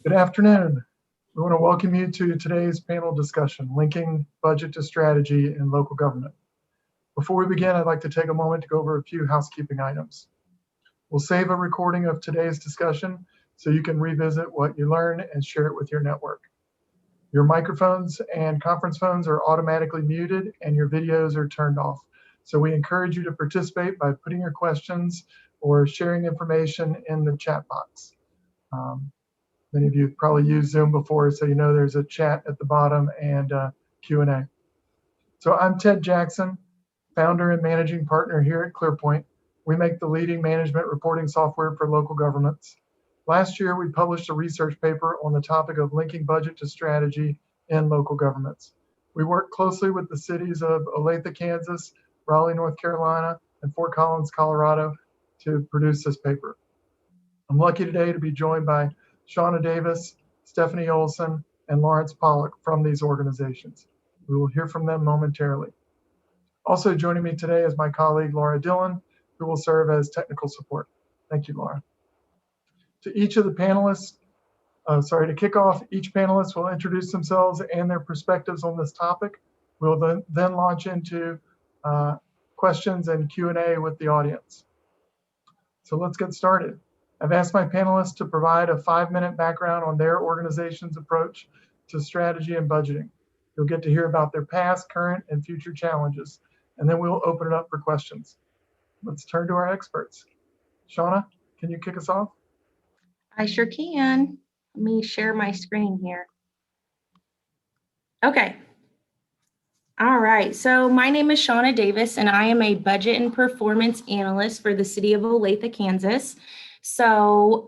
Good afternoon. We want to welcome you to today's panel discussion, Linking Budget to Strategy in Local Government. Before we begin, I'd like to take a moment to go over a few housekeeping items. We'll save a recording of today's discussion so you can revisit what you learn and share it with your network. Your microphones and conference phones are automatically muted and your videos are turned off. So we encourage you to participate by putting your questions or sharing information in the chat box. Many of you have probably used Zoom before, so you know there's a chat at the bottom and Q&A. So I'm Ted Jackson, founder and managing partner here at ClearPoint. We make the leading management reporting software for local governments. Last year, we published a research paper on the topic of linking budget to strategy in local governments. We work closely with the cities of Olathe, Kansas, Raleigh, North Carolina, and Fort Collins, Colorado to produce this paper. I'm lucky today to be joined by Shawna Davis, Stephanie Olson, and Lawrence Pollack from these organizations. We will hear from them momentarily. Also joining me today is my colleague, Laura Dillon, who will serve as technical support. Thank you, Laura. To each of the panelists, to kick off, each panelist will introduce themselves and their perspectives on this topic. We'll then launch into questions and Q&A with the audience. So let's get started. I've asked my panelists to provide a 5-minute background on their organization's approach to strategy and budgeting. You'll get to hear about their past, current, and future challenges, and then we'll open it up for questions. Let's turn to our experts. Shawna, can you kick us off? I sure can. Let me share my screen here. Okay. All right, so my name is Shawna Davis, and I am a budget and performance analyst for the city of Olathe, Kansas. So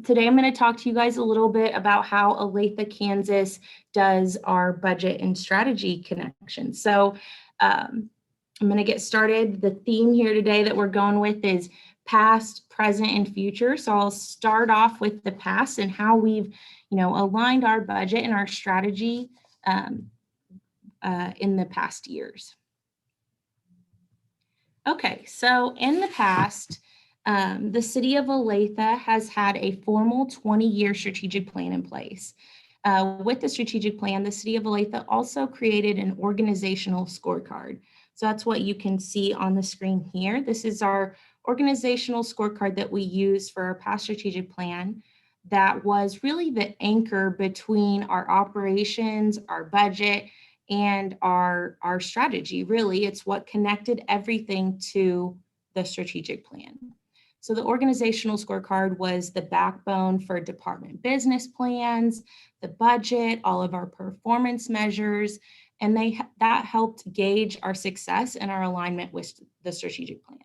today I'm going to talk to you guys a little bit about how Olathe, Kansas does our budget and strategy connection. So I'm going to get started. The theme here today that we're going with is past, present, and future. So I'll start off with the past and how we've, aligned our budget and our strategy in the past years. Okay, so in the past, the city of Olathe has had a formal 20-year strategic plan in place. With the strategic plan, the city of Olathe also created an organizational scorecard. So that's what you can see on the screen here. This is our organizational scorecard that we use for our past strategic plan that was really the anchor between our operations, our budget, and our strategy. Really, it's what connected everything to the strategic plan. So the organizational scorecard was the backbone for department business plans, the budget, all of our performance measures, and that helped gauge our success and our alignment with the strategic plan.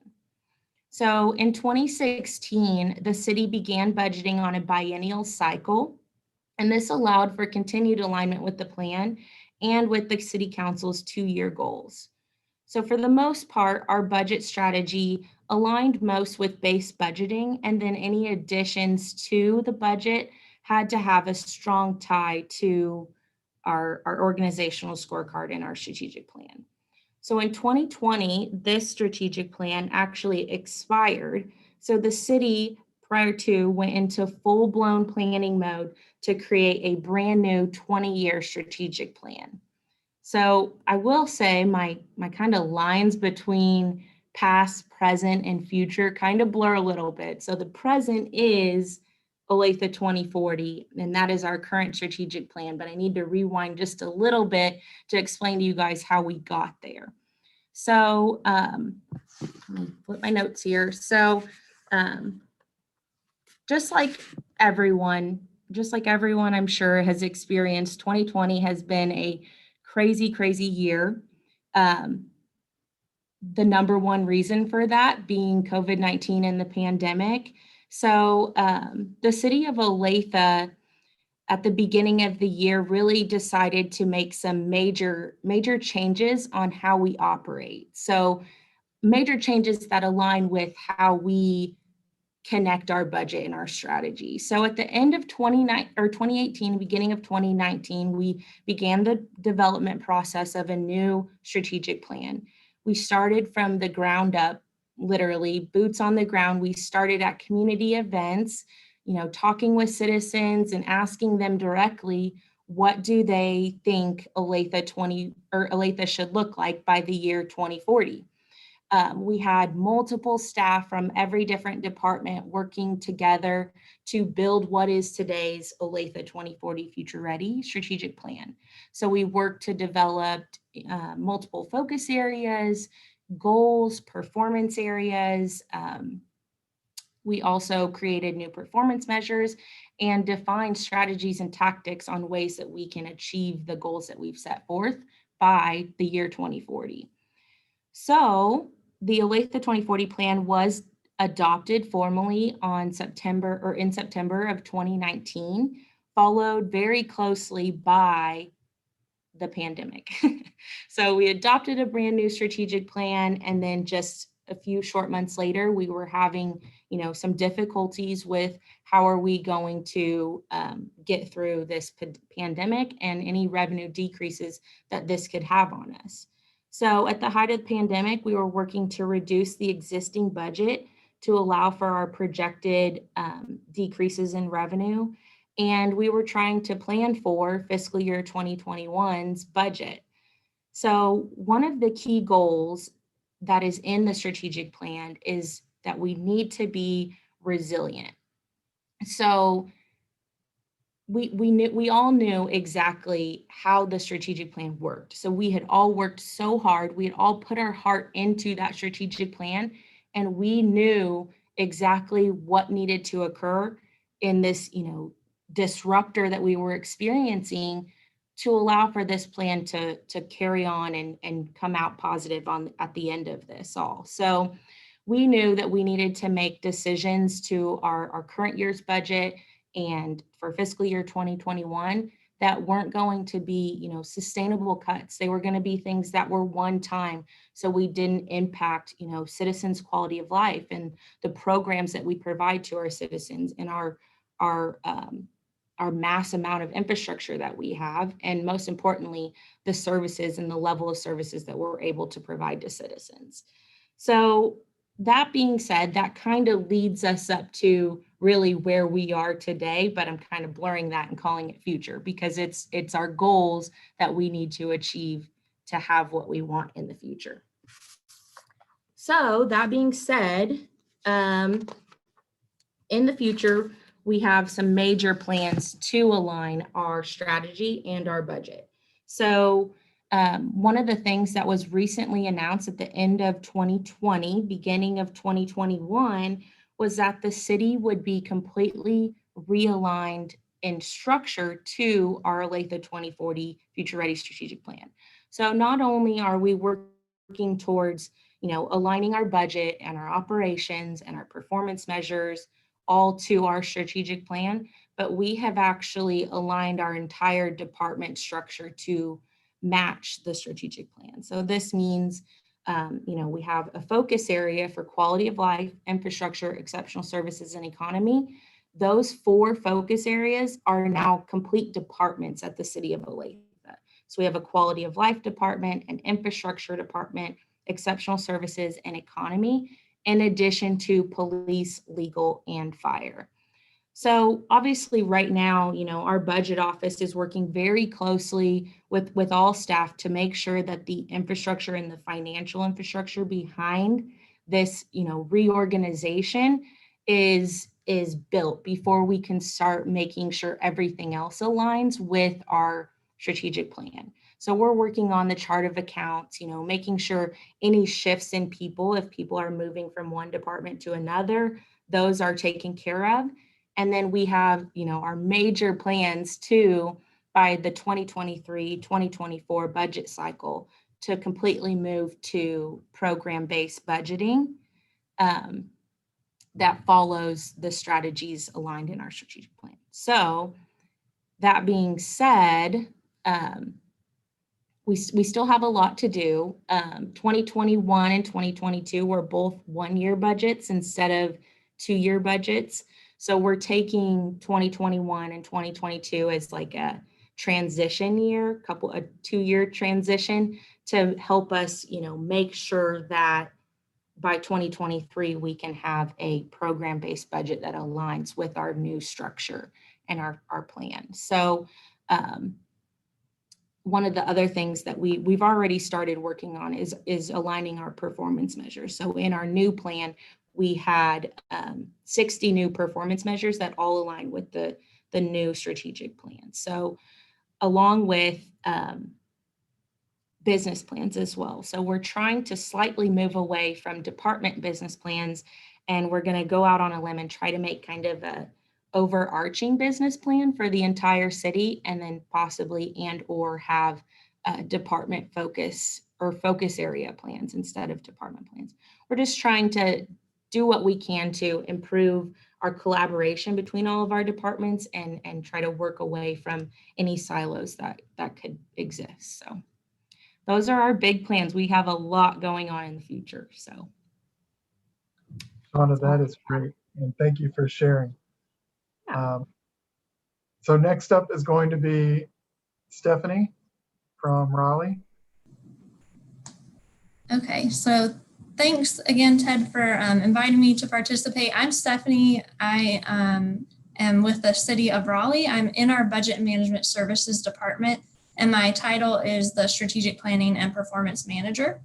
So in 2016, the city began budgeting on a biennial cycle, and this allowed for continued alignment with the plan and with the city council's 2-year goals. So for the most part, our budget strategy aligned most with base budgeting, and then any additions to the budget had to have a strong tie to our organizational scorecard and our strategic plan. So in 2020, this strategic plan actually expired. So the city prior to went into full-blown planning mode to create a brand new 20-year strategic plan. So I will say my kind of lines between past, present, and future kind of blur a little bit. So the present is Olathe 2040, and that is our current strategic plan, but I need to rewind just a little bit to explain to you guys how we got there. So let me flip my notes here. So just like everyone, I'm sure has experienced, 2020 has been a crazy year. The number one reason for that being COVID-19 and the pandemic. So the city of Olathe at the beginning of the year really decided to make some major changes on how we operate. So major changes that align with how we connect our budget and our strategy. So at the end of 2018, beginning of 2019, we began the development process of a new strategic plan. We started from the ground up, literally boots on the ground. We started at community events, talking with citizens and asking them directly, what do they think Olathe should look like by the year 2040? We had multiple staff from every different department working together to build what is today's Olathe 2040 Future Ready strategic plan. So we worked to develop multiple focus areas, goals, performance areas. We also created new performance measures and defined strategies and tactics on ways that we can achieve the goals that we've set forth by the year 2040. So the Olathe 2040 plan was adopted formally in September of 2019, followed very closely by the pandemic. So we adopted a brand new strategic plan, and then just a few short months later, we were having, some difficulties with how are we going to get through this pandemic and any revenue decreases that this could have on us. So at the height of the pandemic, we were working to reduce the existing budget to allow for our projected decreases in revenue. And we were trying to plan for fiscal year 2021's budget. So one of the key goals that is in the strategic plan is that we need to be resilient. So we all knew exactly how the strategic plan worked. So we had all worked so hard. We had all put our heart into that strategic plan, and we knew exactly what needed to occur in this, disruptor that we were experiencing to allow for this plan to carry on and come out positive at the end of this all. So we knew that we needed to make decisions to our current year's budget and for fiscal year 2021 that weren't going to be, sustainable cuts. They were going to be things that were one time, so we didn't impact, citizens' quality of life and the programs that we provide to our citizens and our mass amount of infrastructure that we have, and most importantly, the services and the level of services that we're able to provide to citizens. So that being said, that kind of leads us up to really where we are today, but I'm kind of blurring that and calling it future because it's our goals that we need to achieve to have what we want in the future. So that being said, in the future, we have some major plans to align our strategy and our budget. So one of the things that was recently announced at the end of 2020, beginning of 2021, was that the city would be completely realigned in structure to our Olathe 2040 Future Ready strategic plan. So not only are we working towards, aligning our budget and our operations and our performance measures all to our strategic plan, but we have actually aligned our entire department structure to match the strategic plan. So this means, we have a focus area for quality of life, infrastructure, exceptional services, and economy. Those 4 focus areas are now complete departments at the city of Olathe. So we have a quality of life department, an infrastructure department, exceptional services, and economy, in addition to police, legal, and fire. So obviously right now, our budget office is working very closely with all staff to make sure that the infrastructure and the financial infrastructure behind this, reorganization is built before we can start making sure everything else aligns with our strategic plan. So we're working on the chart of accounts, making sure any shifts in people, if people are moving from one department to another, those are taken care of. And then we have, our major plans too, by the 2023-2024 budget cycle to completely move to program-based budgeting that follows the strategies aligned in our strategic plan. So that being said, we still have a lot to do. 2021 and 2022 were both 1-year budgets instead of 2-year budgets. So we're taking 2021 and 2022 as like a transition year, a 2-year transition to help us, make sure that by 2023, we can have a program-based budget that aligns with our new structure and our plan. So one of the other things that we've already started working on is aligning our performance measures. So in our new plan, we had 60 new performance measures that all align with the new strategic plan. So along with business plans as well. So we're trying to slightly move away from department business plans, and we're going to go out on a limb and try to make kind of a overarching business plan for the entire city, and then possibly or have department focus or focus area plans instead of department plans. We're just trying to do what we can to improve our collaboration between all of our departments and try to work away from any silos that could exist. So those are our big plans. We have a lot going on in the future. So Shawna, that is great. And thank you for sharing. So next up is going to be Stephanie from Raleigh. Okay, so thanks again, Ted, for inviting me to participate. I'm Stephanie. I am with the City of Raleigh. I'm in our Budget and Management Services Department, and my title is the Strategic Planning and Performance Manager.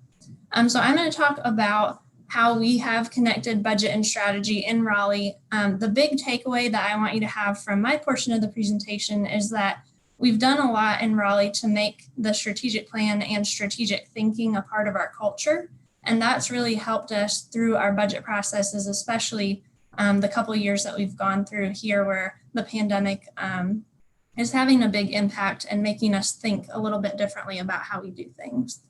So I'm going to talk about how we have connected budget and strategy in Raleigh. The big takeaway that I want you to have from my portion of the presentation is that we've done a lot in Raleigh to make the strategic plan and strategic thinking a part of our culture. And that's really helped us through our budget processes, especially the couple of years that we've gone through here where the pandemic is having a big impact and making us think a little bit differently about how we do things.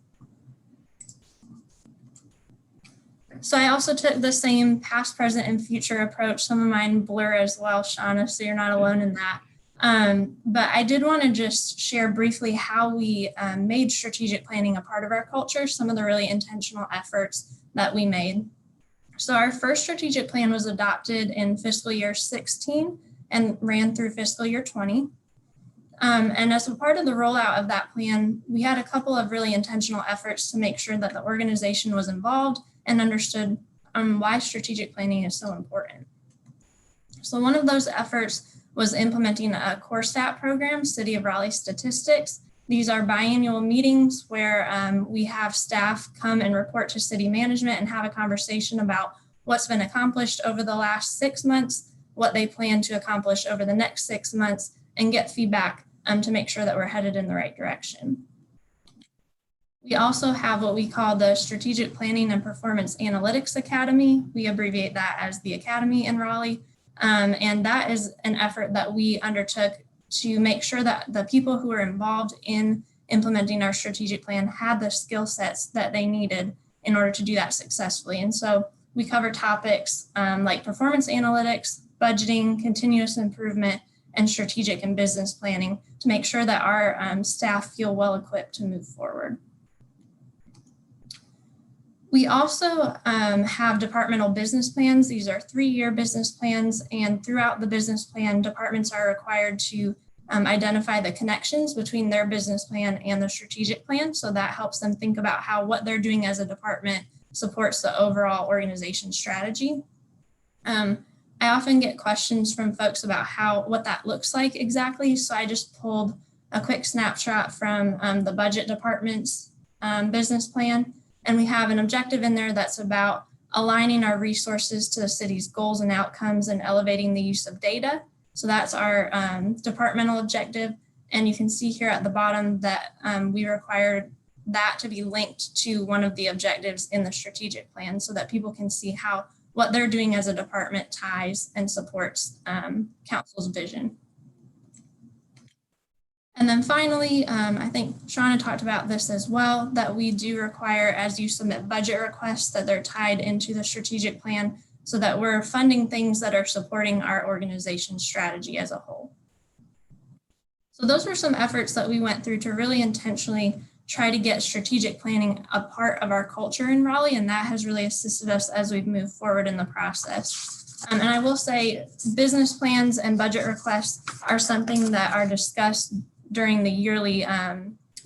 So I also took the same past, present, and future approach. Some of mine blur as well, Shawna, so you're not alone in that. But I did want to just share briefly how we made strategic planning a part of our culture, some of the really intentional efforts that we made. So our first strategic plan was adopted in fiscal year 16 and ran through fiscal year 20. And as a part of the rollout of that plan, we had a couple of really intentional efforts to make sure that the organization was involved and understood why strategic planning is so important. So one of those efforts was implementing a core stat program, City of Raleigh Statistics. These are biannual meetings where we have staff come and report to city management and have a conversation about what's been accomplished over the last 6 months, what they plan to accomplish over the next 6 months, and get feedback to make sure that we're headed in the right direction. We also have what we call the Strategic Planning and Performance Analytics Academy. We abbreviate that as the Academy in Raleigh. And that is an effort that we undertook to make sure that the people who are involved in implementing our strategic plan had the skill sets that they needed in order to do that successfully. And so we cover topics like performance analytics, budgeting, continuous improvement, and strategic and business planning to make sure that our staff feel well equipped to move forward. We also have departmental business plans. These are 3-year business plans, and throughout the business plan, departments are required to identify the connections between their business plan and the strategic plan. So that helps them think about how what they're doing as a department supports the overall organization strategy. I often get questions from folks about what that looks like exactly. So I just pulled a quick snapshot from the budget department's business plan. And we have an objective in there that's about aligning our resources to the city's goals and outcomes and elevating the use of data. So that's our departmental objective. And you can see here at the bottom that we required that to be linked to one of the objectives in the strategic plan so that people can see how what they're doing as a department ties and supports council's vision. And then finally, I think Shawna talked about this as well, that we do require, as you submit budget requests, that they're tied into the strategic plan so that we're funding things that are supporting our organization's strategy as a whole. So those were some efforts that we went through to really intentionally try to get strategic planning a part of our culture in Raleigh, and that has really assisted us as we've moved forward in the process. And I will say business plans and budget requests are something that are discussed during the yearly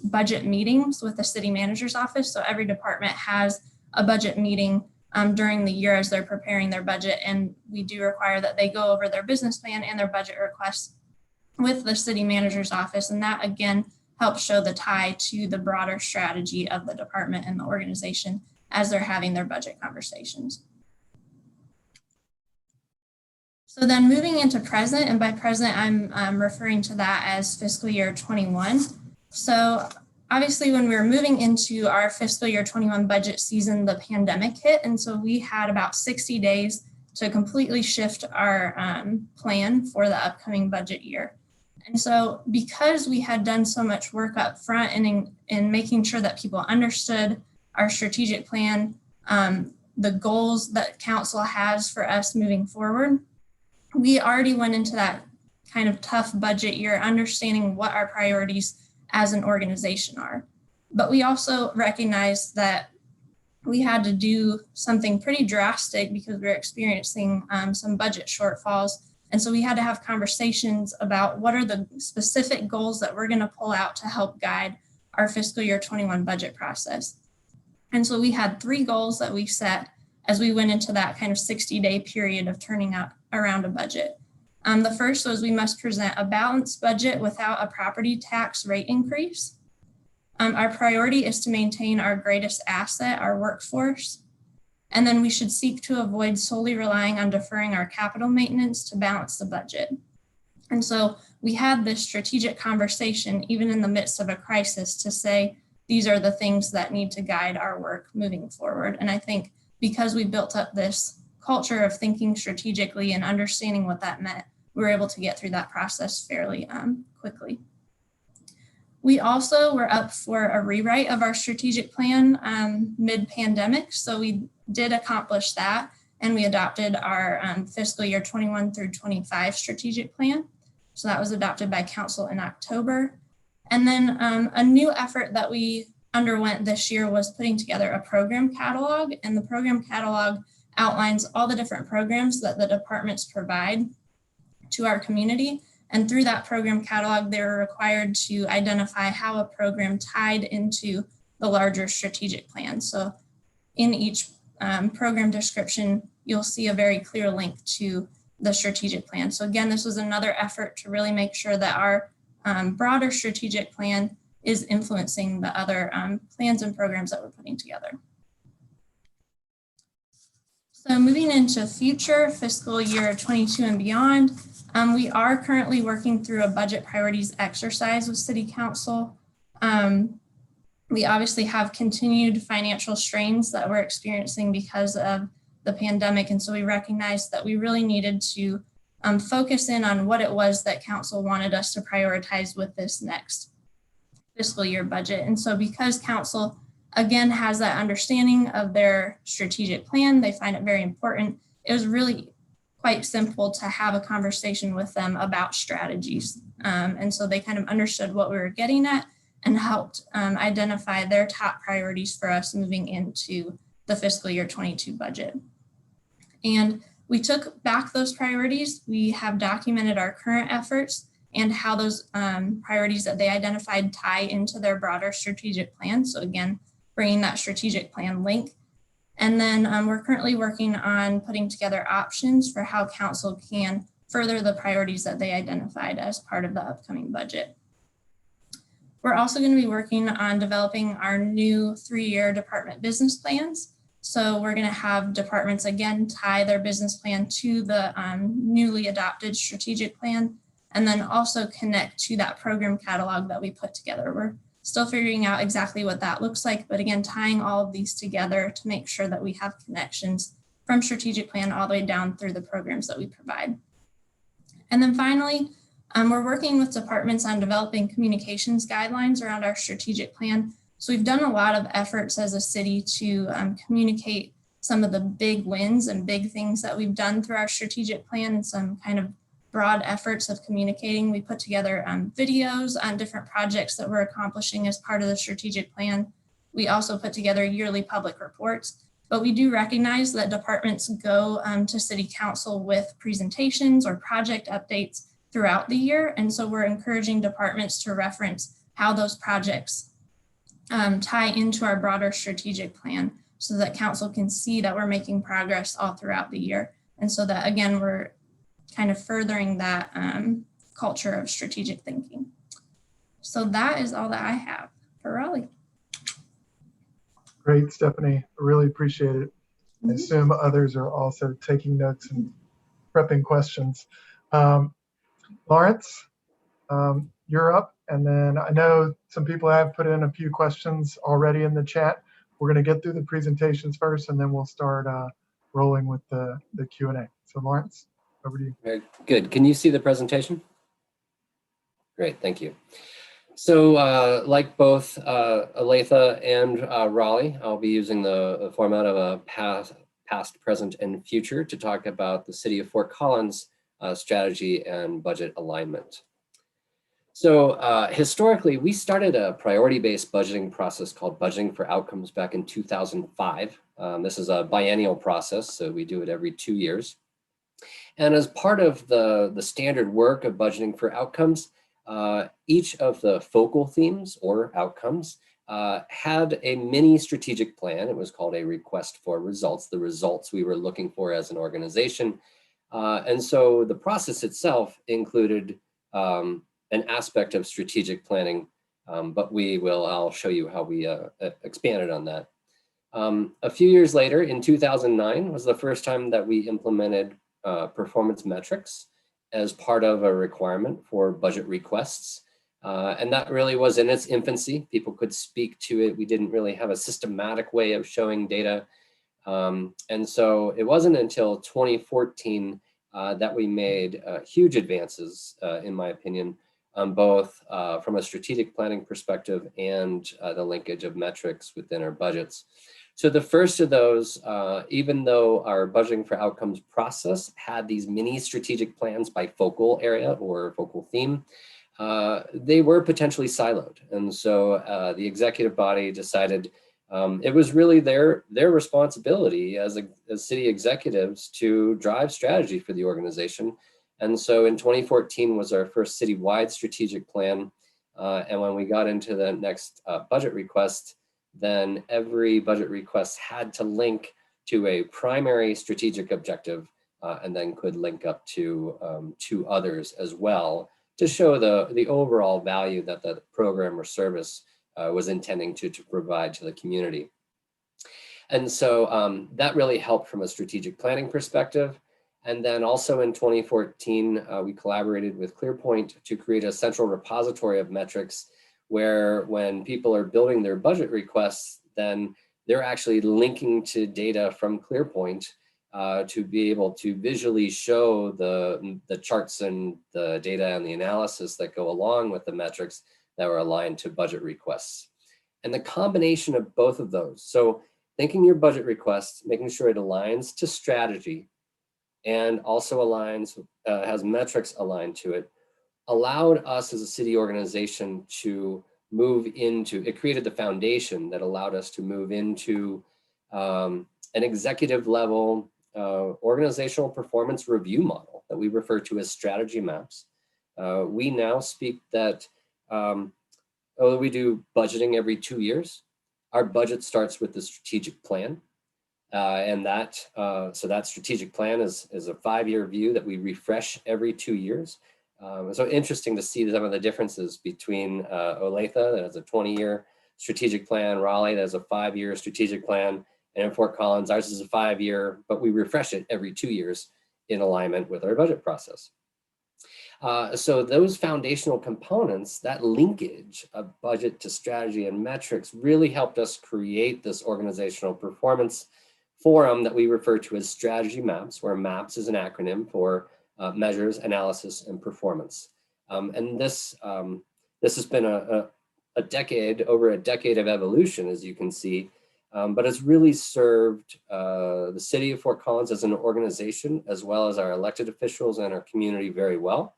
budget meetings with the city manager's office. So every department has a budget meeting during the year as they're preparing their budget. And we do require that they go over their business plan and their budget requests with the city manager's office. And that again helps show the tie to the broader strategy of the department and the organization as they're having their budget conversations. So then moving into present, and by present, I'm referring to that as fiscal year 21. So obviously when we were moving into our fiscal year 21 budget season, the pandemic hit. And so we had about 60 days to completely shift our plan for the upcoming budget year. And so because we had done so much work up front and in making sure that people understood our strategic plan, the goals that council has for us moving forward, we already went into that kind of tough budget year understanding what our priorities as an organization are. But we also recognized that we had to do something pretty drastic because we were experiencing some budget shortfalls. And so we had to have conversations about what are the specific goals that we're going to pull out to help guide our fiscal year 21 budget process. And so we had 3 goals that we set as we went into that kind of 60-day period of turning around a budget. The first was we must present a balanced budget without a property tax rate increase. Our priority is to maintain our greatest asset, our workforce. And then we should seek to avoid solely relying on deferring our capital maintenance to balance the budget. And so we had this strategic conversation, even in the midst of a crisis, to say, these are the things that need to guide our work moving forward. And I think because we built up this culture of thinking strategically and understanding what that meant, we were able to get through that process fairly quickly. We also were up for a rewrite of our strategic plan mid-pandemic. So we did accomplish that, and we adopted our fiscal year 21 through 25 strategic plan. So that was adopted by council in October. And then a new effort that we underwent this year was putting together a program catalog, and the program catalog outlines all the different programs that the departments provide to our community. And through that program catalog, they were required to identify how a program tied into the larger strategic plan. So in each program description, you'll see a very clear link to the strategic plan. So again, this was another effort to really make sure that our broader strategic plan is influencing the other plans and programs that we're putting together. So moving into future fiscal year 22 and beyond, we are currently working through a budget priorities exercise with City Council. We obviously have continued financial strains that we're experiencing because of the pandemic. And so we recognized that we really needed to focus in on what it was that council wanted us to prioritize with this next fiscal year budget. And so because council, again, has that understanding of their strategic plan, they find it very important. It was really quite simple to have a conversation with them about strategies. And so they kind of understood what we were getting at and helped identify their top priorities for us moving into the fiscal year 22 budget. And we took back those priorities. We have documented our current efforts and how those priorities that they identified tie into their broader strategic plan. So again, bringing that strategic plan link. And then we're currently working on putting together options for how council can further the priorities that they identified as part of the upcoming budget. We're also going to be working on developing our new 3-year department business plans. So we're going to have departments again tie their business plan to the newly adopted strategic plan, and then also connect to that program catalog that we put together. We're still figuring out exactly what that looks like, but again, tying all of these together to make sure that we have connections from strategic plan all the way down through the programs that we provide. And then finally, we're working with departments on developing communications guidelines around our strategic plan. So we've done a lot of efforts as a city to communicate some of the big wins and big things that we've done through our strategic plan and some kind of broad efforts of communicating. We put together videos on different projects that we're accomplishing as part of the strategic plan. We also put together yearly public reports, but we do recognize that departments go to City Council with presentations or project updates throughout the year. And so we're encouraging departments to reference how those projects tie into our broader strategic plan so that council can see that we're making progress all throughout the year. And so that, again, we're kind of furthering that culture of strategic thinking. So that is all that I have for Raleigh. Great, Stephanie. I really appreciate it. I assume others are also taking notes and prepping questions. Lawrence, you're up. And then I know some people have put in a few questions already in the chat. We're going to get through the presentations first, and then we'll start rolling with the Q&A. So Lawrence, over to you. Very good. Can you see the presentation? Great, thank you. So like both Olathe and Raleigh, I'll be using the format of a past, present, and future to talk about the City of Fort Collins strategy and budget alignment. So historically, we started a priority-based budgeting process called Budgeting for Outcomes back in 2005. This is a biennial process, so we do it every 2 years. And as part of the standard work of budgeting for outcomes, each of the focal themes or outcomes had a mini strategic plan. It was called a request for results, the results we were looking for as an organization. And so the process itself included an aspect of strategic planning, but I'll show you how we expanded on that. A few years later, in 2009, was the first time that we implemented performance metrics as part of a requirement for budget requests. And that really was in its infancy. People could speak to it. We didn't really have a systematic way of showing data. And so it wasn't until 2014 that we made huge advances, in my opinion, both from a strategic planning perspective and the linkage of metrics within our budgets. So the first of those, even though our budgeting for outcomes process had these mini strategic plans by focal area or focal theme, they were potentially siloed. And so the executive body decided it was really their responsibility as city executives to drive strategy for the organization. And so in 2014 was our first citywide strategic plan. And when we got into the next budget request, then every budget request had to link to a primary strategic objective and then could link up to others as well to show the overall value that the program or service was intending to provide to the community. And so that really helped from a strategic planning perspective. And then also in 2014, we collaborated with ClearPoint to create a central repository of metrics where when people are building their budget requests, then they're actually linking to data from ClearPoint to be able to visually show the charts and the data and the analysis that go along with the metrics that were aligned to budget requests. And the combination of both of those, so thinking your budget requests, making sure it aligns to strategy and also aligns, has metrics aligned to it, allowed us as a city organization to move into, it created the foundation that allowed us to move into an executive level organizational performance review model that we refer to as strategy maps. We now speak that, although we do budgeting every 2 years, our budget starts with the strategic plan. And so that strategic plan is a 5-year view that we refresh every 2 years. So interesting to see some of the differences between Olathe, that has a 20-year strategic plan, Raleigh, that has a 5-year strategic plan, and in Fort Collins, ours is a 5-year, but we refresh it every 2 years in alignment with our budget process. So those foundational components, that linkage of budget to strategy and metrics really helped us create this organizational performance forum that we refer to as strategy maps, where MAPS is an acronym for measures, analysis, and performance. And this has been over a decade of evolution, as you can see, but it's really served the city of Fort Collins as an organization, as well as our elected officials and our community very well.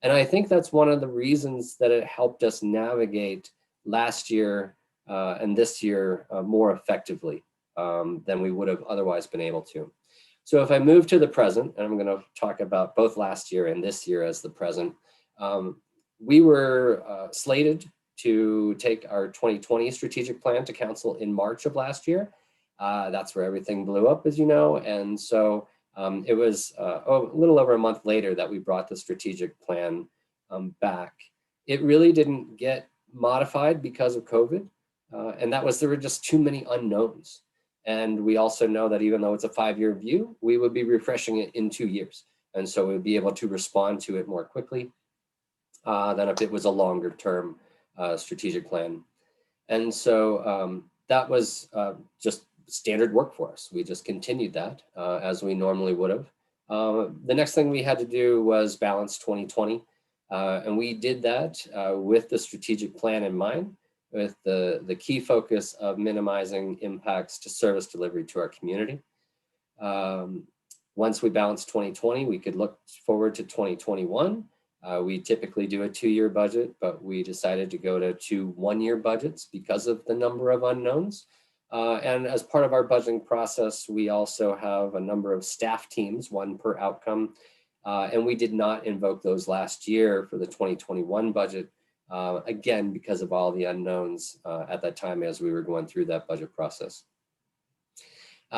And I think that's one of the reasons that it helped us navigate last year and this year more effectively than we would have otherwise been able to. So if I move to the present, and I'm going to talk about both last year and this year as the present, we were slated to take our 2020 strategic plan to council in March of last year. That's where everything blew up, as you know. And so it was a little over a month later that we brought the strategic plan back. It really didn't get modified because of COVID. And that was, there were just too many unknowns. And we also know that even though it's a 5-year view, we would be refreshing it in 2 years. And so we'd be able to respond to it more quickly than if it was a longer term strategic plan. And so that was just standard work for us. We just continued that as we normally would have. The next thing we had to do was balance 2020. And we did that with the strategic plan in mind, with the key focus of minimizing impacts to service delivery to our community. Once we balanced 2020, we could look forward to 2021. We typically do a 2-year budget, but we decided to go to 2 1-year budgets because of the number of unknowns. And as part of our budgeting process, we also have a number of staff teams, 1 per outcome. And we did not invoke those last year for the 2021 budget, again, because of all the unknowns at that time as we were going through that budget process.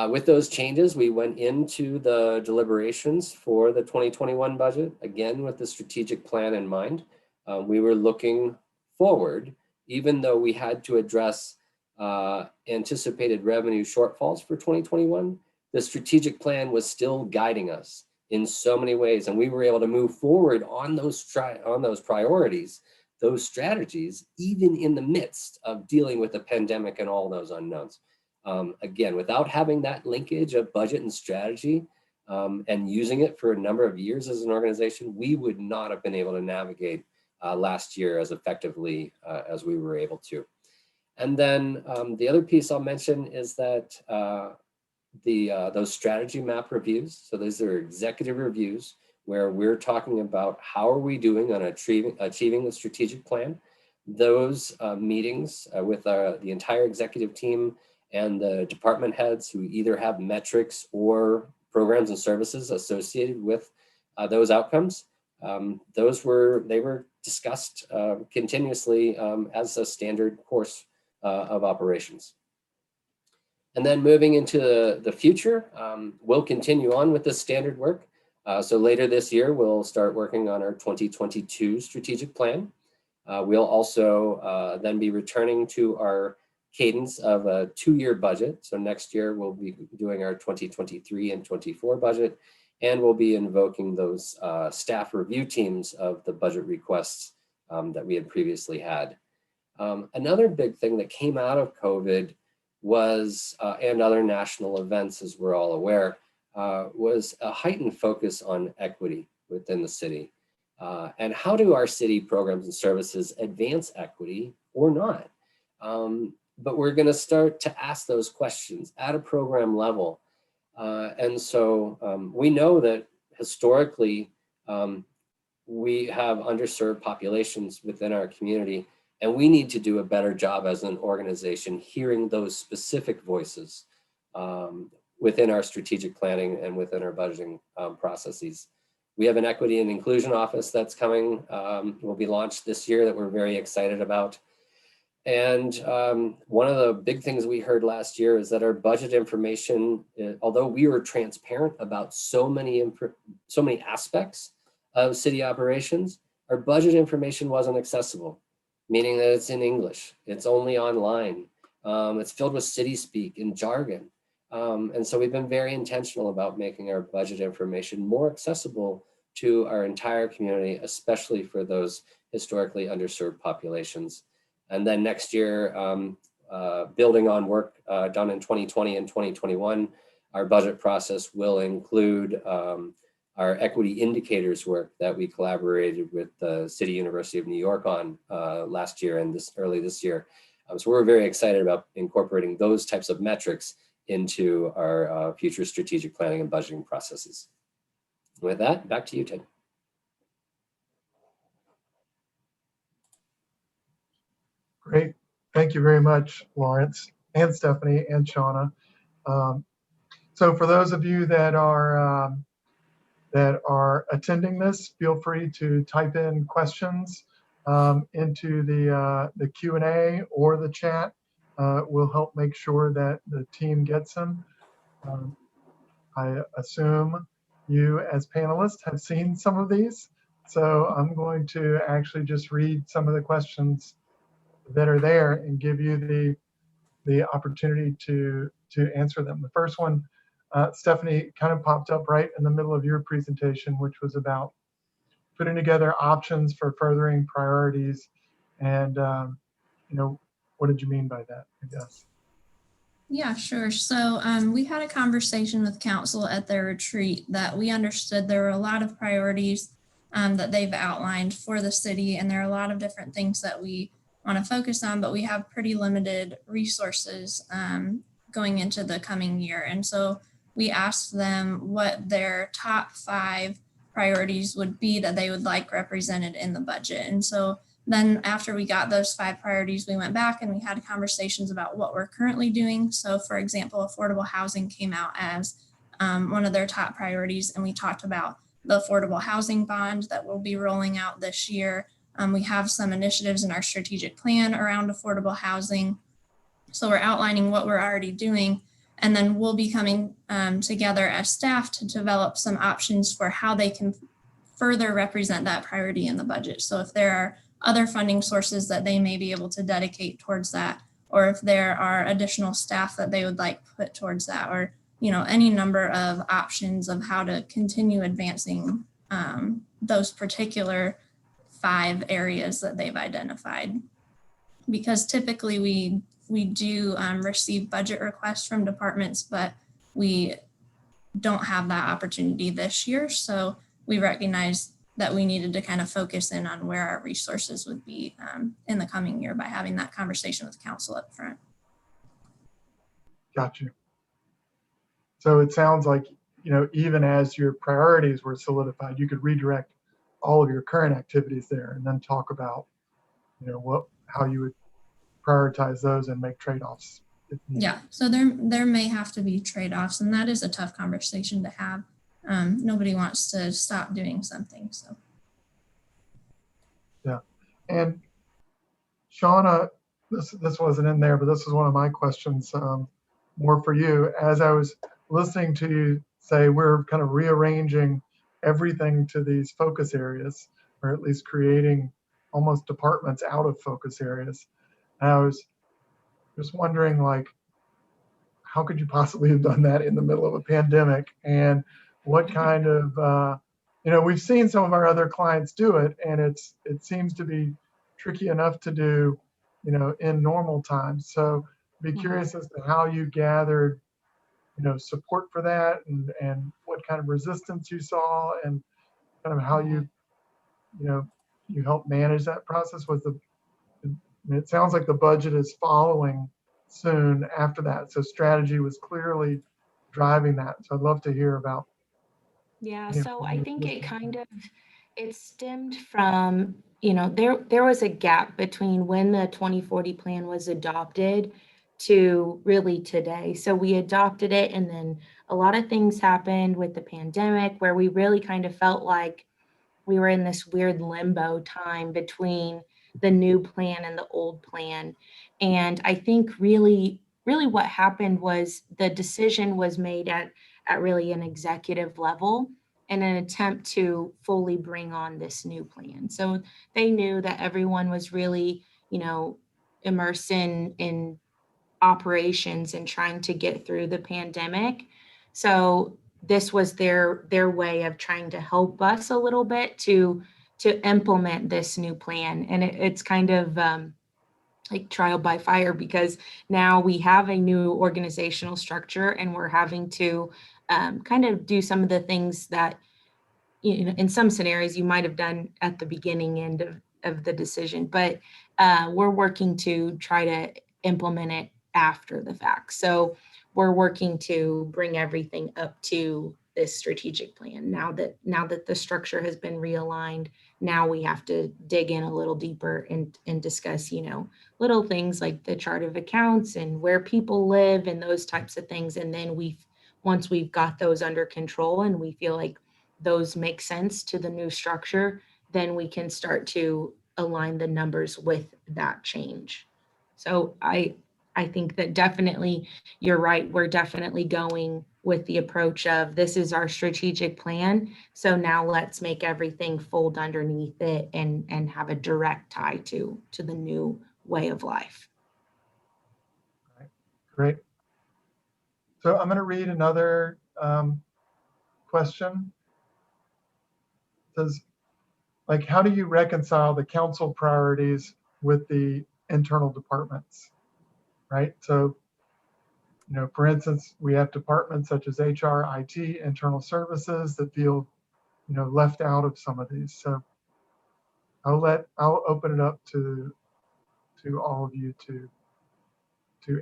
With those changes, we went into the deliberations for the 2021 budget, again, with the strategic plan in mind. We were looking forward, even though we had to address anticipated revenue shortfalls for 2021, the strategic plan was still guiding us in so many ways. And we were able to move forward on those priorities, those strategies, even in the midst of dealing with the pandemic and all those unknowns. Again, without having that linkage of budget and strategy and using it for a number of years as an organization, we would not have been able to navigate last year as effectively as we were able to. And then the other piece I'll mention is that those strategy map reviews, so those are executive reviews where we're talking about how are we doing on achieving the strategic plan. Those meetings with the entire executive team and the department heads who either have metrics or programs and services associated with those outcomes, they were discussed continuously as a standard course of operations. And then moving into the future, we'll continue on with this standard work. So later this year, we'll start working on our 2022 strategic plan. We'll also then be returning to our cadence of a 2-year budget. So next year, we'll be doing our 2023 and 24 budget, and we'll be invoking those staff review teams of the budget requests that we had previously had. Another big thing that came out of COVID was, and other national events, as we're all aware, was a heightened focus on equity within the city. And how do our city programs and services advance equity or not? But we're going to start to ask those questions at a program level. And so we know that historically, we have underserved populations within our community, and we need to do a better job as an organization hearing those specific voices within our strategic planning and within our budgeting processes. We have an equity and inclusion office that's coming, will be launched this year, that we're very excited about. And one of the big things we heard last year is that our budget information, although we were transparent about so many aspects of city operations, our budget information wasn't accessible, meaning that it's in English, it's only online, it's filled with city speak and jargon. And so we've been very intentional about making our budget information more accessible to our entire community, especially for those historically underserved populations. And then next year, building on work done in 2020 and 2021, our budget process will include our equity indicators work that we collaborated with the City University of New York on last year and early this year. So we're very excited about incorporating those types of metrics into our future strategic planning and budgeting processes. With that, back to you, Ted. Great. Thank you very much, Lawrence and Stephanie and Shawna. So for those of you that are attending this, feel free to type in questions into the Q&A or the chat, will help make sure that the team gets them. I assume you as panelists have seen some of these. So I'm going to actually just read some of the questions that are there and give you the opportunity to answer them. The first one, Stephanie, kind of popped up right in the middle of your presentation, which was about putting together options for furthering priorities. And, what did you mean by that, I guess? Yeah, sure. So we had a conversation with council at their retreat that we understood there were a lot of priorities that they've outlined for the city, and there are a lot of different things that we want to focus on, but we have pretty limited resources going into the coming year. And so we asked them what their top 5 priorities would be that they would like represented in the budget. And so then after we got those 5 priorities, we went back and we had conversations about what we're currently doing. So for example, affordable housing came out as one of their top priorities. And we talked about the affordable housing bond that we'll be rolling out this year. We have some initiatives in our strategic plan around affordable housing. So we're outlining what we're already doing. And then we'll be coming together as staff to develop some options for how they can further represent that priority in the budget. So if there are other funding sources that they may be able to dedicate towards that, or if there are additional staff that they would like put towards that, or any number of options of how to continue advancing those particular 5 areas that they've identified. Because typically we do receive budget requests from departments, but we don't have that opportunity this year. So we recognize that we needed to kind of focus in on where our resources would be in the coming year by having that conversation with council up front. Got you. So it sounds like, even as your priorities were solidified, you could redirect all of your current activities there and then talk about, how you would prioritize those and make trade-offs. Yeah, so there may have to be trade-offs, and that is a tough conversation to have. Nobody wants to stop doing something, so. Yeah, and Shawna, this wasn't in there, but this is one of my questions, more for you. As I was listening to you say, we're kind of rearranging everything to these focus areas, or at least creating almost departments out of focus areas. And I was just wondering, how could you possibly have done that in the middle of a pandemic? And what kind of, we've seen some of our other clients do it, and it seems to be tricky enough to do, in normal times. So be curious as to how you gathered, support for that, and what kind of resistance you saw, and kind of how you helped manage that process. It sounds like the budget is following soon after that. So strategy was clearly driving that. So I'd love to hear about. Yeah, so I think it stemmed from, there was a gap between when the 2040 plan was adopted to really today. So we adopted it, and then a lot of things happened with the pandemic where we really kind of felt like we were in this weird limbo time between the new plan and the old plan. And I think really what happened was the decision was made at really an executive level in an attempt to fully bring on this new plan. So they knew that everyone was really, immersed in operations and trying to get through the pandemic. So this was their way of trying to help us a little bit to implement this new plan. And it's kind of like trial by fire, because now we have a new organizational structure, and we're having to kind of do some of the things that, in some scenarios you might have done at the beginning end of the decision, but we're working to try to implement it after the fact. So we're working to bring everything up to this strategic plan. Now that the structure has been realigned, now we have to dig in a little deeper and discuss, little things like the chart of accounts and where people live and those types of things. And then once we've got those under control and we feel like those make sense to the new structure, then we can start to align the numbers with that change. So I I think that definitely, you're right, we're definitely going with the approach of this is our strategic plan. So now let's make everything fold underneath it and have a direct tie to the new way of life. Great. So I'm going to read another question. It says, like, how do you reconcile the council priorities with the internal departments, right? So, you know, for instance, we have departments such as HR, IT, internal services that feel, you know, left out of some of these. So I'll open it up to all of you to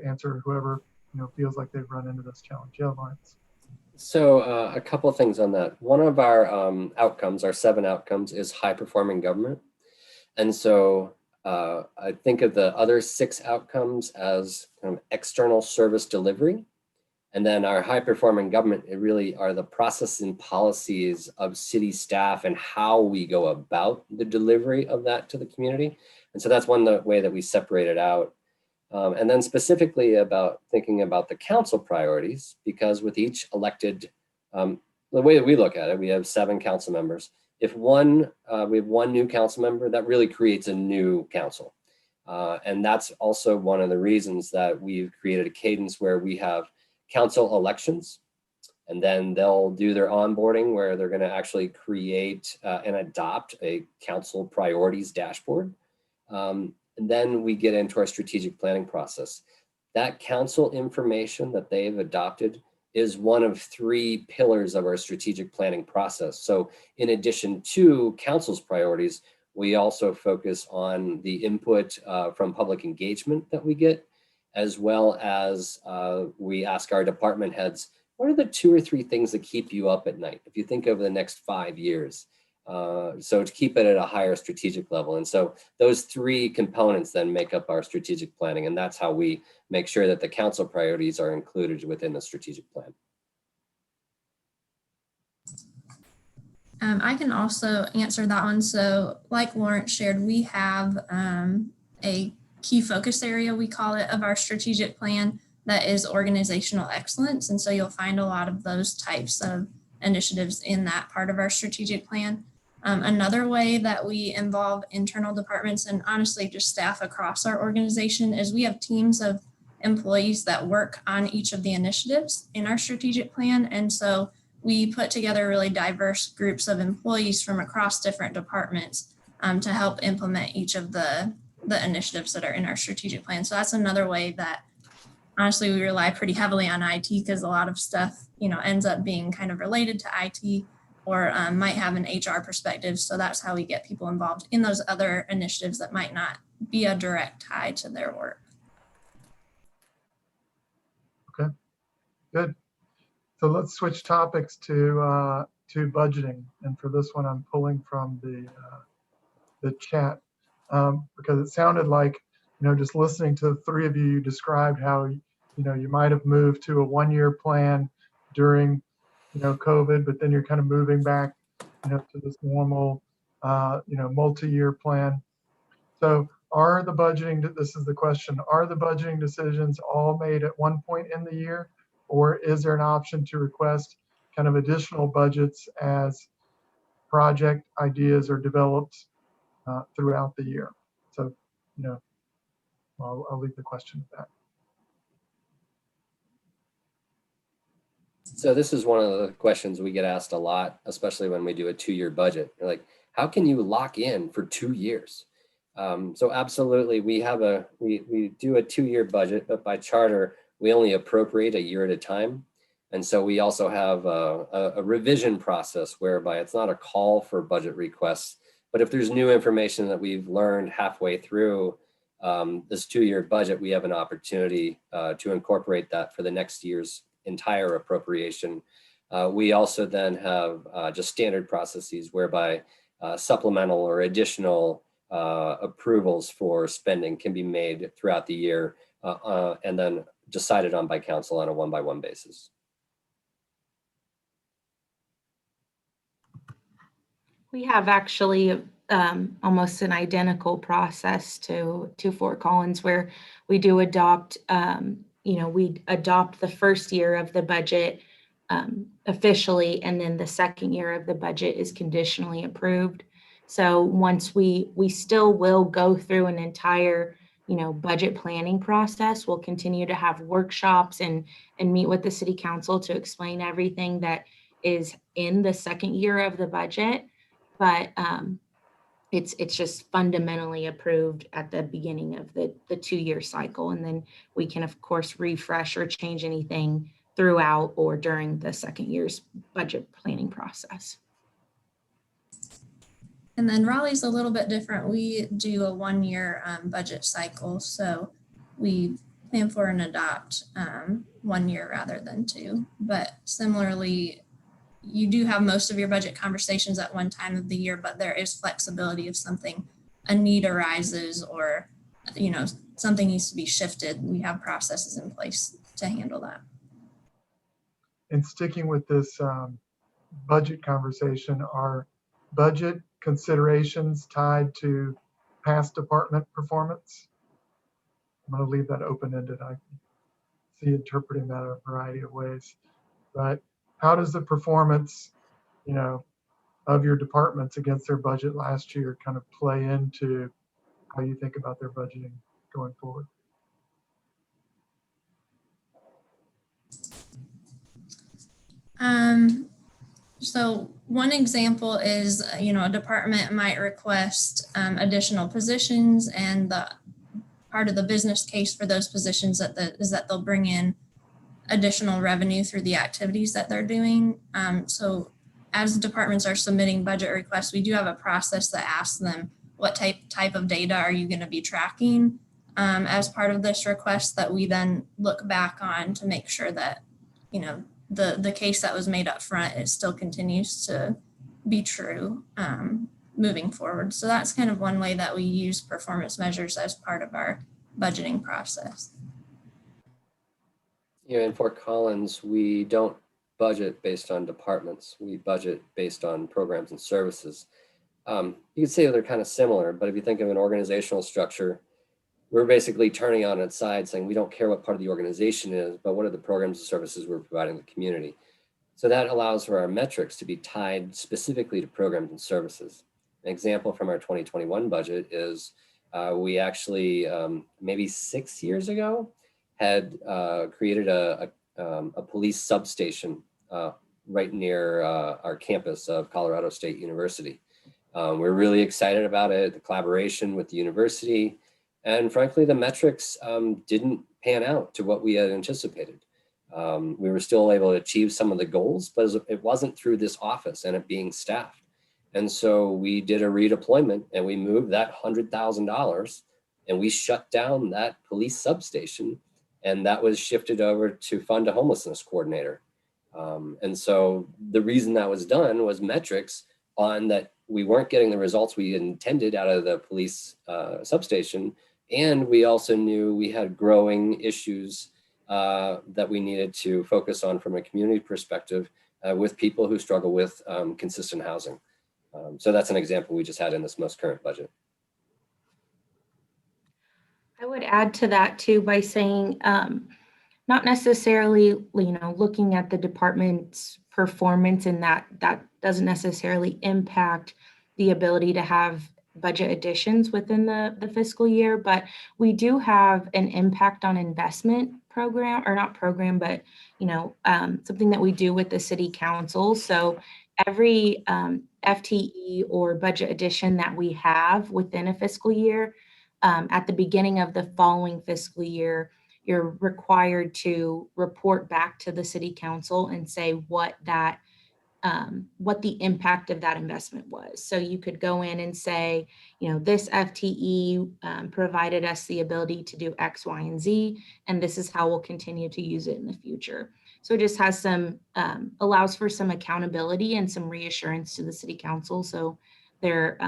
answer, whoever, you know, feels like they've run into this challenge. Yeah, Lawrence. So a couple of things on that. One of our outcomes, our 7 outcomes, is high performing government. And so I think of the other 6 outcomes as kind of external service delivery. And then our high performing government, it really are the process and policies of city staff and how we go about the delivery of that to the community. And so that's one way that we separate it out. And then specifically about thinking about the council priorities, because with each elected, the way that we look at it, we have 7 council members. If we have one new council member, that really creates a new council. And that's also one of the reasons that we've created a cadence where we have council elections, and then they'll do their onboarding where they're going to actually create and adopt a council priorities dashboard. And then we get into our strategic planning process. That council information that they've adopted is one of 3 pillars of our strategic planning process. So in addition to council's priorities, we also focus on the input from public engagement that we get, as well as we ask our department heads, what are the 2 or 3 things that keep you up at night if you think over the next 5 years? So to keep it at a higher strategic level. And so those 3 components then make up our strategic planning. And that's how we make sure that the council priorities are included within the strategic plan. I can also answer that one. So like Lawrence shared, we have a key focus area, we call it, of our strategic plan that is organizational excellence. And so you'll find a lot of those types of initiatives in that part of our strategic plan. Another way that we involve internal departments and honestly just staff across our organization is we have teams of employees that work on each of the initiatives in our strategic plan. And so we put together really diverse groups of employees from across different departments to help implement each of the initiatives that are in our strategic plan. So that's another way that honestly we rely pretty heavily on IT, because a lot of stuff, you know, ends up being kind of related to IT or might have an HR perspective. So that's how we get people involved in those other initiatives that might not be a direct tie to their work. Okay, good. So let's switch topics to budgeting. And for this one, I'm pulling from the chat because it sounded like, you know, just listening to the 3 of you, you described how, you know, you might have moved to a 1-year plan during, you know, COVID, but then you're kind of moving back, you know, to this normal, you know, multi-year plan. So are the budgeting, this is the question, are the budgeting decisions all made at one point in the year? Or is there an option to request kind of additional budgets as project ideas are developed throughout the year? So, you know, I'll leave the question at that. So this is one of the questions we get asked a lot, especially when we do a 2-year budget. You're like, how can you lock in for 2 years? So absolutely, we do a 2-year budget, but by charter, we only appropriate a year at a time. And so we also have a revision process whereby it's not a call for budget requests, but if there's new information that we've learned halfway through this 2-year budget, we have an opportunity to incorporate that for the next year's entire appropriation. We also then have just standard processes whereby supplemental or additional approvals for spending can be made throughout the year and then decided on by council on a 1-by-1 basis. We have actually almost an identical process to Fort Collins, where we do adopt, we adopt the first year of the budget officially, and then the second year of the budget is conditionally approved. So once we still will go through an entire, budget planning process. We'll continue to have workshops and meet with the city council to explain everything that is in the second year of the budget. But it's just fundamentally approved at the beginning of the 2-year cycle. And then we can, of course, refresh or change anything throughout or during the second year's budget planning process. And then Raleigh's a little bit different. We do a 1-year budget cycle. So we plan for and adopt 1 year rather than 2. But similarly, you do have most of your budget conversations at one time of the year, but there is flexibility if a need arises or, something needs to be shifted. We have processes in place to handle that. And sticking with this budget conversation, are budget considerations tied to past department performance? I'm going to leave that open-ended. I see interpreting that a variety of ways. But how does the performance, of your departments against their budget last year kind of play into how you think about their budgeting going forward? So one example is, a department might request additional positions, and the part of the business case for those positions is that they'll bring in additional revenue through the activities that they're doing. So as departments are submitting budget requests, we do have a process that asks them, what type of data are you going to be tracking as part of this request, that we then look back on to make sure that, the case that was made up front, it still continues to be true moving forward. So that's kind of one way that we use performance measures as part of our budgeting process. In Fort Collins, we don't budget based on departments. We budget based on programs and services. You could say they're kind of similar, but if you think of an organizational structure, we're basically turning on its side saying we don't care what part of the organization is, but what are the programs and services we're providing the community. So that allows for our metrics to be tied specifically to programs and services. An example from our 2021 budget is we actually, maybe 6 years ago, had created a police substation right near our campus of Colorado State University. We're really excited about it, the collaboration with the university, and frankly, the metrics didn't pan out to what we had anticipated. We were still able to achieve some of the goals, but it wasn't through this office and it being staffed. And so we did a redeployment and we moved that $100,000 and we shut down that police substation, and that was shifted over to fund a homelessness coordinator. And so the reason that was done was metrics on that we weren't getting the results we intended out of the police substation. And we also knew we had growing issues that we needed to focus on from a community perspective with people who struggle with consistent housing. So that's an example we just had in this most current budget. I would add to that too by saying, not necessarily, looking at the department's performance, and that doesn't necessarily impact the ability to have budget additions within the fiscal year, but we do have an impact on investment program, or not program, but something that we do with the city council. So every FTE or budget addition that we have within a fiscal year, at the beginning of the following fiscal year, you're required to report back to the city council and say what the impact of that investment was. So you could go in and say, this FTE provided us the ability to do X, Y, and Z, and this is how we'll continue to use it in the future. So it just has allows for some accountability and some reassurance to the city council, so they're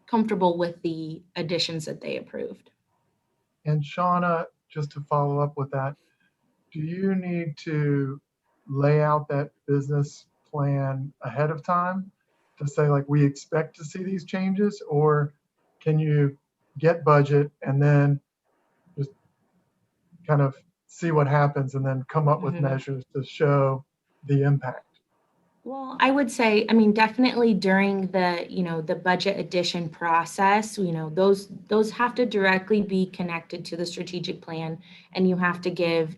comfortable with the additions that they approved. And Shawna, just to follow up with that, do you need to lay out that business plan ahead of time? to say like, we expect to see these changes, or can you get budget and then just kind of see what happens and then come up with measures to show the impact? Well, I would say, I mean, definitely during the, the budget addition process, those have to directly be connected to the strategic plan, and you have to give,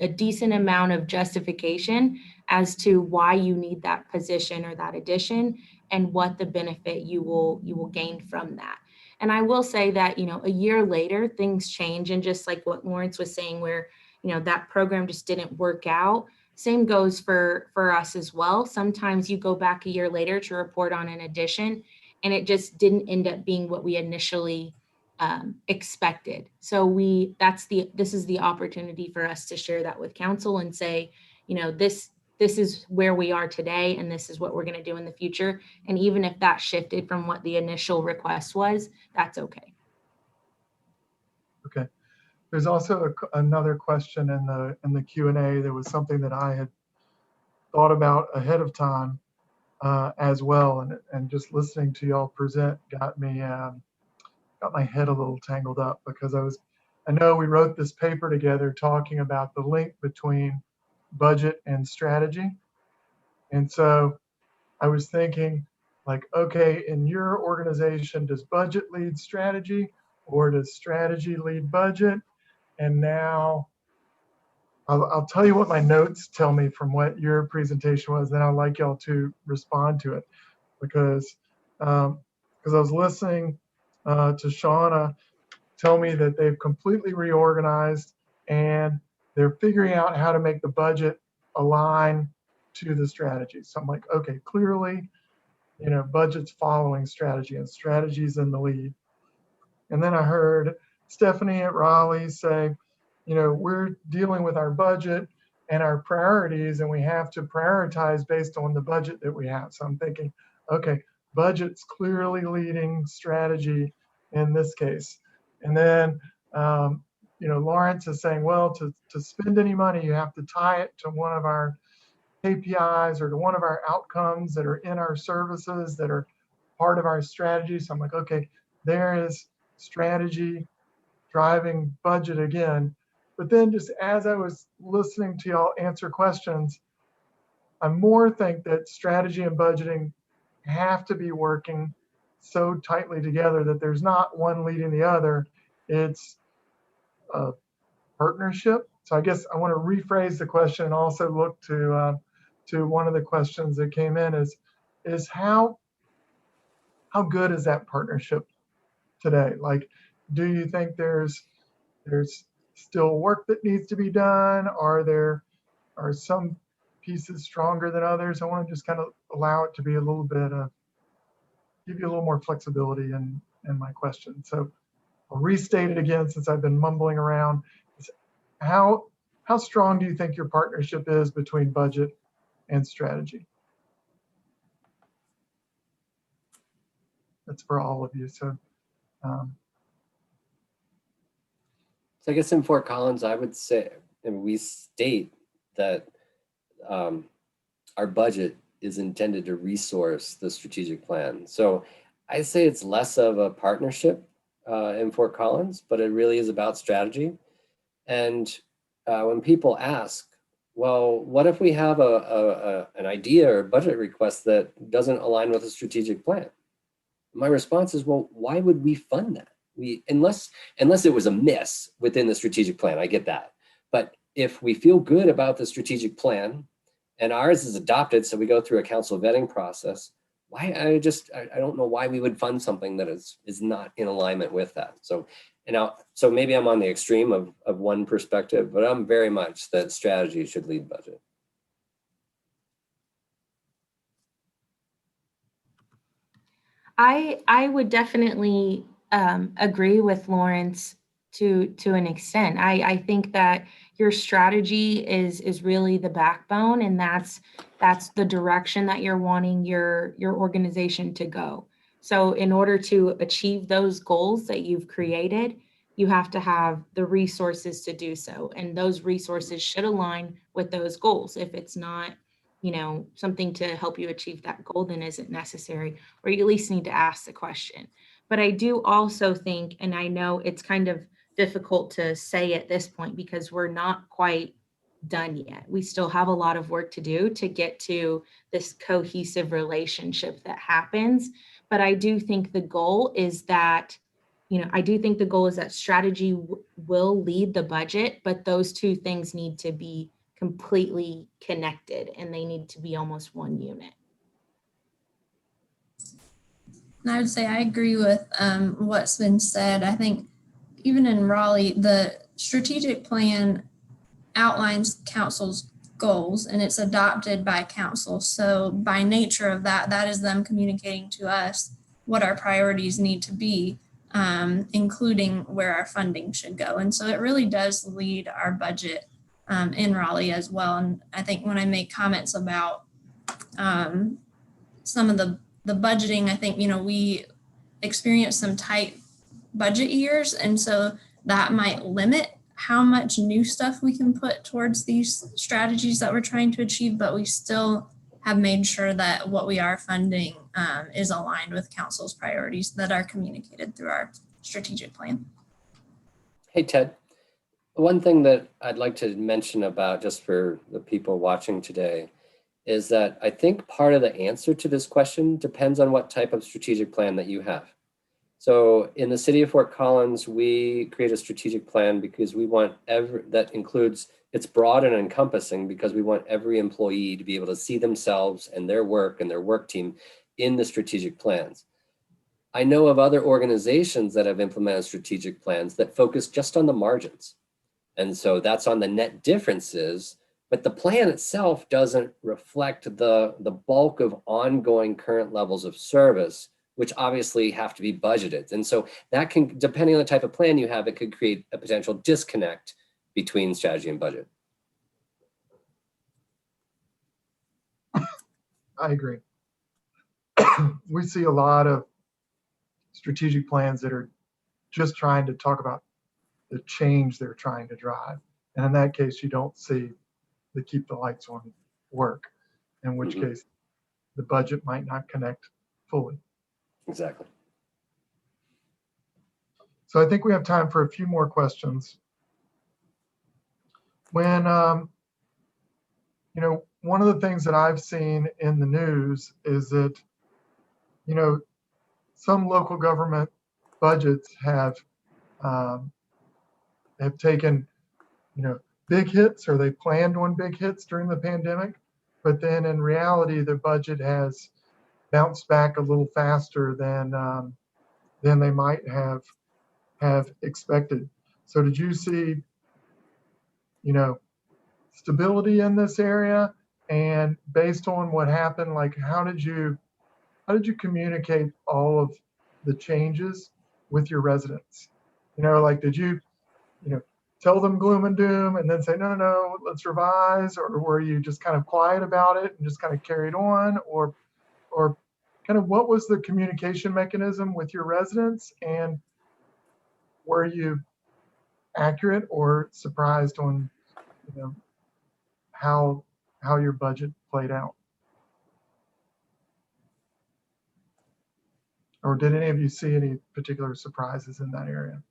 a decent amount of justification as to why you need that position or that addition and what the benefit you will gain from that. And I will say that, a year later, things change. And just like what Lawrence was saying, where, that program just didn't work out. Same goes for us as well. Sometimes you go back a year later to report on an addition, and it just didn't end up being what we initially expected. So this is the opportunity for us to share that with council and say, this is where we are today, and this is what we're going to do in the future. And even if that shifted from what the initial request was, that's okay. Okay. There's also another question in the Q&A. There was something that I had thought about ahead of time as well, and just listening to y'all present got my head a little tangled up, because I know we wrote this paper together talking about the link between budget and strategy. And so I was thinking, like, okay, in your organization, does budget lead strategy, or does strategy lead budget? And now I'll tell you what my notes tell me from what your presentation was, then I'd like y'all to respond to it, because I was listening to Shawna tell me that they've completely reorganized and they're figuring out how to make the budget align to the strategy. So I'm like, okay, clearly, budget's following strategy and strategy's in the lead. And then I heard Stephanie at Raleigh say, we're dealing with our budget and our priorities, and we have to prioritize based on the budget that we have. So I'm thinking, okay, budget's clearly leading strategy in this case. And then, Lawrence is saying, well, to spend any money, you have to tie it to one of our KPIs or to one of our outcomes that are in our services that are part of our strategy. So I'm like, okay, there is strategy driving budget again. But then just as I was listening to y'all answer questions, I more think that strategy and budgeting have to be working so tightly together that there's not one leading the other. It's a partnership. So I guess I want to rephrase the question and also look to one of the questions that came in is how good is that partnership today? Like, do you think there's still work that needs to be done? Are some pieces stronger than others? I want to just kind of allow it to be a little bit of, give you a little more flexibility in my question. So I'll restate it again, since I've been mumbling around. How strong do you think your partnership is between budget and strategy? That's for all of you. So I guess in Fort Collins, I would say, and we state that our budget is intended to resource the strategic plan. So I say it's less of a partnership in Fort Collins, but it really is about strategy. And when people ask, well, what if we have an idea or budget request that doesn't align with a strategic plan? My response is, well, why would we fund that? Unless it was a miss within the strategic plan, I get that. But if we feel good about the strategic plan and ours is adopted, so we go through a council vetting process, why I don't know why we would fund something that is not in alignment with that. So maybe I'm on the extreme of one perspective, but I'm very much that strategy should lead budget. I would definitely agree with Lawrence to an extent. I think that your strategy is really the backbone, and that's the direction that you're wanting your organization to go. So in order to achieve those goals that you've created, you have to have the resources to do so, and those resources should align with those goals. If it's not, something to help you achieve that goal, then isn't necessary, or you at least need to ask the question. But I do also think, and I know it's kind of difficult to say at this point because we're not quite done yet. We still have a lot of work to do to get to this cohesive relationship that happens. But I do think the goal is that, strategy will lead the budget, but those two things need to be completely connected and they need to be almost one unit. And I would say I agree with what's been said. I think even in Raleigh, the strategic plan outlines council's goals and it's adopted by council. So by nature of that, that is them communicating to us what our priorities need to be, including where our funding should go. And so it really does lead our budget in Raleigh as well. And I think when I make comments about some of the budgeting, I think, we experienced some tight budget years. And so that might limit how much new stuff we can put towards these strategies that we're trying to achieve, but we still have made sure that what we are funding is aligned with council's priorities that are communicated through our strategic plan. Hey, Ted. One thing that I'd like to mention about, just for the people watching today, is that I think part of the answer to this question depends on what type of strategic plan that you have. So in the city of Fort Collins, we create a strategic plan because we want it's broad and encompassing because we want every employee to be able to see themselves and their work and their work team in the strategic plans. I know of other organizations that have implemented strategic plans that focus just on the margins. And so that's on the net differences, but the plan itself doesn't reflect the bulk of ongoing current levels of service, which obviously have to be budgeted. And so that can, depending on the type of plan you have, it could create a potential disconnect between strategy and budget. I agree. We see a lot of strategic plans that are just trying to talk about the change they're trying to drive. And in that case, you don't see the keep the lights on work, in which case the budget might not connect fully. Exactly. So I think we have time for a few more questions. When, one of the things that I've seen in the news is that, some local government budgets have taken, big hits, or they planned on big hits during the pandemic, but then in reality, the budget has bounced back a little faster than they might have expected. So did you see, stability in this area? And based on what happened, like how did you communicate all of the changes with your residents? Did you, tell them gloom and doom and then say, no, let's revise? Or were you just kind of quiet about it and just kind of carried on? Or kind of what was the communication mechanism with your residents? And were you accurate or surprised on, how your budget played out? Or did any of you see any particular surprises in that area?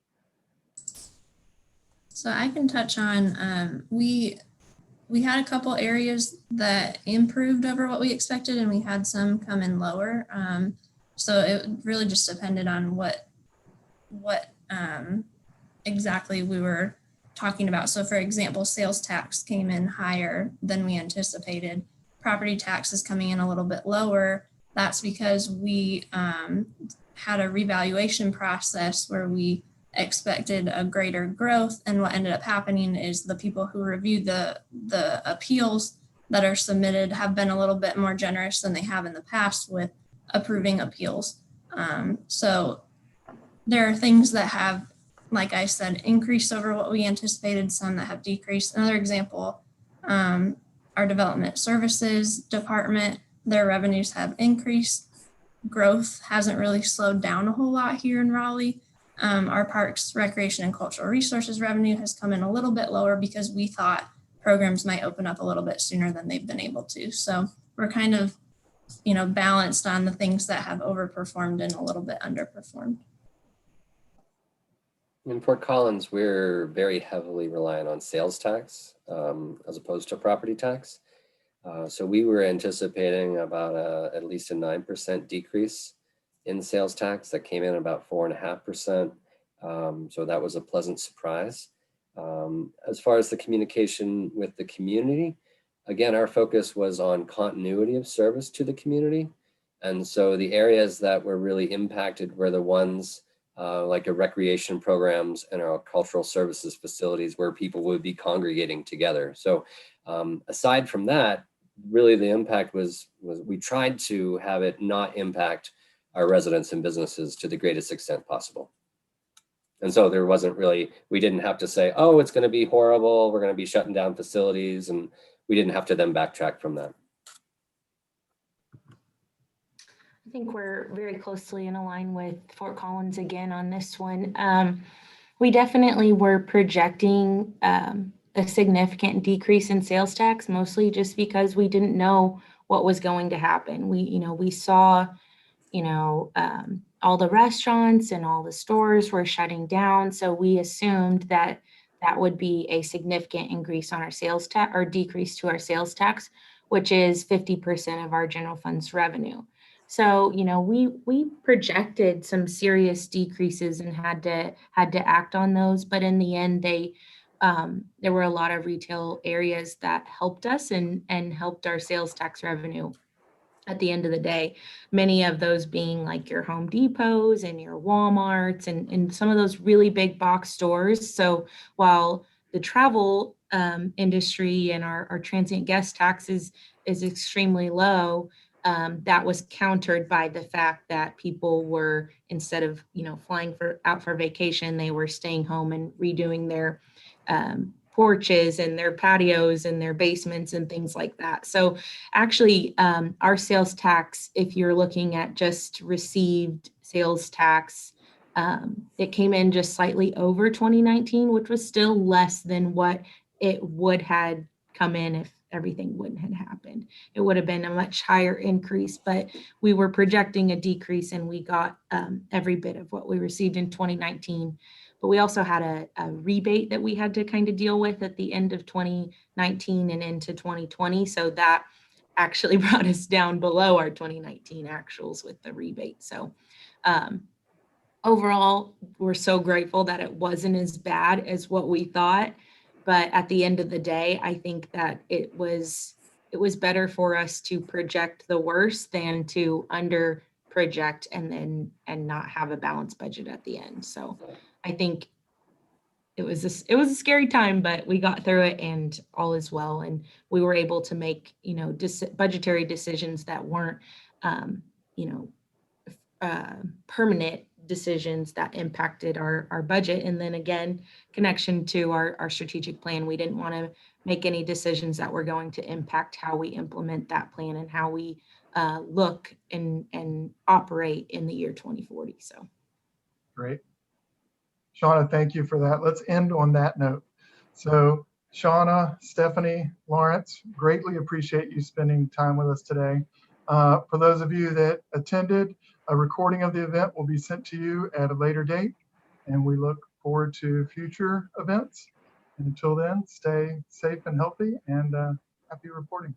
So I can touch on, we had a couple areas that improved over what we expected, and we had some come in lower. So it really just depended on what exactly we were talking about. So for example, sales tax came in higher than we anticipated. Property tax is coming in a little bit lower. That's because we had a revaluation process where we expected a greater growth, and what ended up happening is the people who reviewed the appeals that are submitted have been a little bit more generous than they have in the past with approving appeals. So there are things that have, like I said, increased over what we anticipated, some that have decreased. Another example, our development services department, their revenues have increased. Growth hasn't really slowed down a whole lot here in Raleigh. Our parks, recreation, and cultural resources revenue has come in a little bit lower because we thought programs might open up a little bit sooner than they've been able to. So we're kind of, balanced on the things that have overperformed and a little bit underperformed. In Fort Collins, we're very heavily reliant on sales tax as opposed to property tax. So we were anticipating about at least a 9% decrease in sales tax. That came in about 4.5%. So that was a pleasant surprise. As far as the communication with the community, again, our focus was on continuity of service to the community. And so the areas that were really impacted were the ones like our recreation programs and our cultural services facilities where people would be congregating together. So aside from that, really the impact was we tried to have it not impact our residents and businesses to the greatest extent possible. And so there wasn't really, we didn't have to say, oh, it's going to be horrible, we're going to be shutting down facilities, and we didn't have to then backtrack from that. I think we're very closely in line with Fort Collins again on this one. We definitely were projecting a significant decrease in sales tax, mostly just because we didn't know what was going to happen. We saw, all the restaurants and all the stores were shutting down. So we assumed that that would be a significant increase on our sales tax or decrease to our sales tax, which is 50% of our general funds revenue. So, we projected some serious decreases and had to act on those. But in the end, there were a lot of retail areas that helped us and helped our sales tax revenue at the end of the day. Many of those being like your Home Depots and your Walmarts and some of those really big box stores. So while the travel industry and our transient guest taxes is extremely low, that was countered by the fact that people were, instead of flying out for vacation, they were staying home and redoing their porches and their patios and their basements and things like that. So actually, our sales tax, if you're looking at just received sales tax, it came in just slightly over 2019, which was still less than what it would had come in if everything wouldn't have happened. It would have been a much higher increase, but we were projecting a decrease and we got every bit of what we received in 2019. But we also had a rebate that we had to kind of deal with at the end of 2019 and into 2020. So that actually brought us down below our 2019 actuals with the rebate. So overall, we're so grateful that it wasn't as bad as what we thought. But at the end of the day, I think that it was better for us to project the worst than to under project and not have a balanced budget at the end. So I think it was a scary time, but we got through it and all is well. And we were able to make, budgetary decisions that weren't, permanent decisions that impacted our budget. And then again, connection to our strategic plan, we didn't want to make any decisions that were going to impact how we implement that plan and how we look and operate in the year 2040. So Great. Shawna, thank you for that. Let's end on that note. So Shawna, Stephanie, Lawrence, greatly appreciate you spending time with us today. For those of you that attended, a recording of the event will be sent to you at a later date, and we look forward to future events. And until then, stay safe and healthy, and happy reporting.